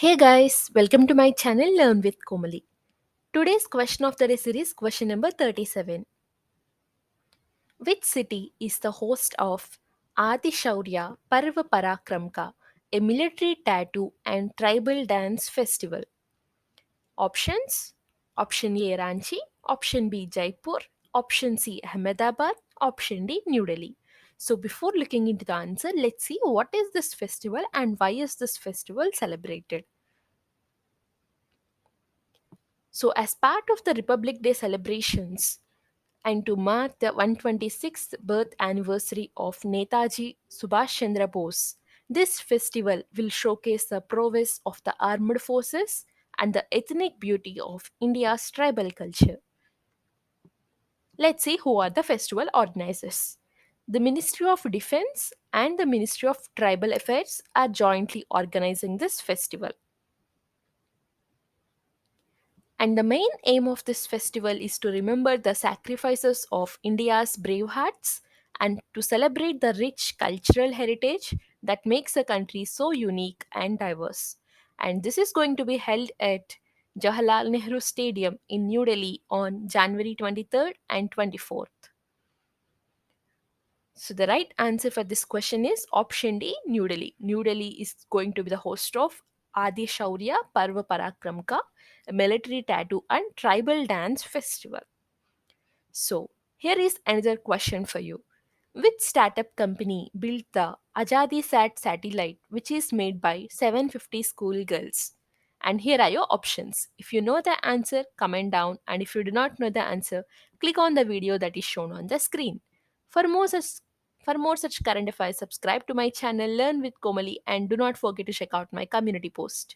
Hey guys, welcome to my channel Learn with Komali. Today's question of the day series question number 37. Which city is the host of Aadi Shaurya-Parv Parakram, a military tattoo and tribal dance festival? Options: Option A Ranchi, Option B Jaipur, Option C Ahmedabad, Option D New Delhi. So before looking into the answer, let's see what is this festival and why is this festival celebrated. So, as part of the Republic Day celebrations and to mark the 126th birth anniversary of Netaji Subhash Chandra Bose, this festival will showcase the prowess of the armed forces and the ethnic beauty of India's tribal culture. Let's see who are the festival organizers. The Ministry of Defense and the Ministry of Tribal Affairs are jointly organizing this festival. And the main aim of this festival is to remember the sacrifices of India's brave hearts and to celebrate the rich cultural heritage that makes the country so unique and diverse. And this is going to be held at Jawaharlal Nehru Stadium in New Delhi on January 23rd and 24th. So the right answer for this question is option D, New Delhi. New Delhi is going to be the host of Aadi Shaurya-Parv Parakram, a military tattoo and tribal dance festival. So here is another question for you. Which startup company built the AzaadiSAT satellite, which is made by 750 schoolgirls? And here are your options. If you know the answer, comment down, and if you do not know the answer, click on the video that is shown on the screen. For more such for more such current affairs, subscribe to my channel Learn with Komali and do not forget to check out my community post.